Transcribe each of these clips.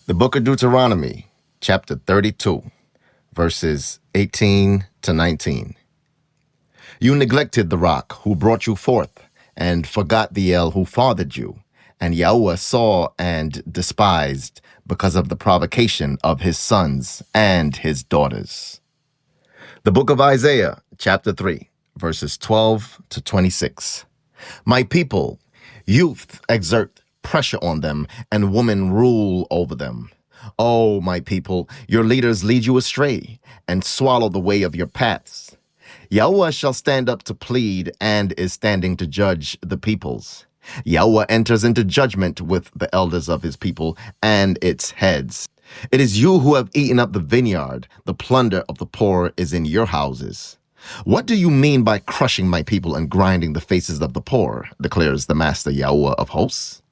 The book of Deuteronomy, chapter 32, verses 18 to 19. You neglected the rock who brought you forth, and forgot the El who fathered you. And YAHUAH saw and despised because of the provocation of his sons and his daughters. The book of Isaiah, chapter 3, verses 12 to 26. My people, youth exert pressure on them, and women rule over them. Oh, my people, your leaders lead you astray, and swallow the way of your paths. YAHUAH shall stand up to plead, and is standing to judge the peoples. YAHUAH enters into judgment with the elders of his people and its heads. It is you who have eaten up the vineyard. The plunder of the poor is in your houses. What do you mean by crushing my people and grinding the faces of the poor, declares the Master YAHUAH of hosts?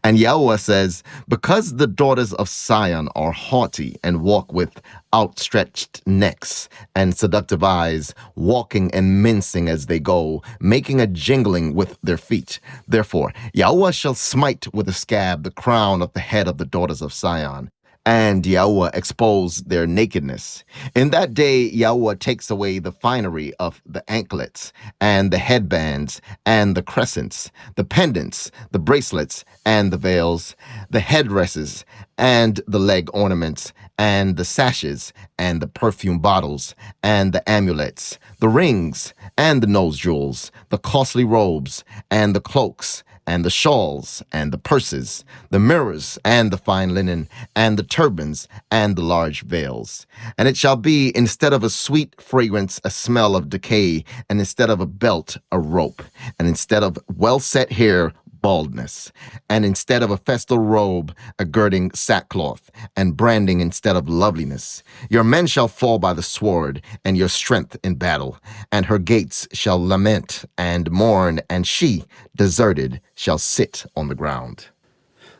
And YAHUAH says, because the daughters of Tsiyon are haughty and walk with outstretched necks and seductive eyes, walking and mincing as they go, making a jingling with their feet. Therefore, YAHUAH shall smite with a scab the crown of the head of the daughters of Tsiyon, and YAHUAH expose their nakedness. In that day, YAHUAH takes away the finery of the anklets, and the headbands, and the crescents, the pendants, the bracelets, and the veils, the headdresses, and the leg ornaments, and the sashes, and the perfume bottles, and the amulets, the rings, and the nose jewels, the costly robes, and the cloaks, and the shawls, and the purses, the mirrors, and the fine linen, and the turbans, and the large veils. And it shall be, instead of a sweet fragrance, a smell of decay, and instead of a belt, a rope, and instead of well-set hair, baldness, and instead of a festal robe, a girding sackcloth, and branding instead of loveliness. Your men shall fall by the sword, and your strength in battle, and her gates shall lament and mourn, and she, deserted, shall sit on the ground.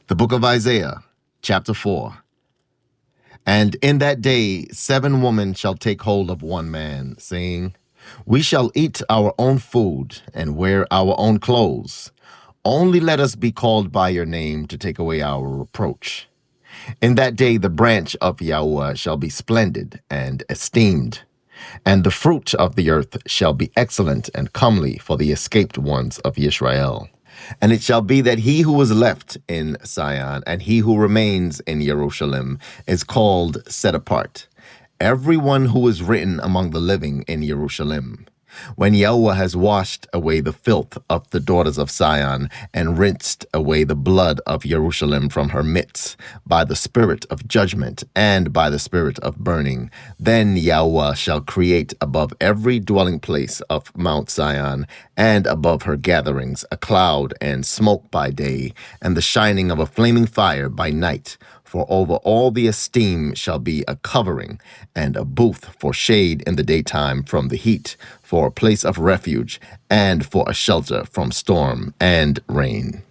The book of Isaiah, chapter 4. And in that day 7 women shall take hold of one man, saying, we shall eat our own food, and wear our own clothes. Only let us be called by your name to take away our reproach. In that day the branch of YAHUAH shall be splendid and esteemed, and the fruit of the earth shall be excellent and comely for the escaped ones of Yisrael. And it shall be that he who is left in Sion and he who remains in Jerusalem is called set apart, everyone who is written among the living in Jerusalem. When YAHUAH has washed away the filth of the daughters of Sion and rinsed away the blood of Jerusalem from her midst by the spirit of judgment and by the spirit of burning, then YAHUAH shall create above every dwelling place of Mount Sion and above her gatherings a cloud and smoke by day and the shining of a flaming fire by night. For over all the esteem shall be a covering, and a booth for shade in the daytime from the heat, for a place of refuge, and for a shelter from storm and rain.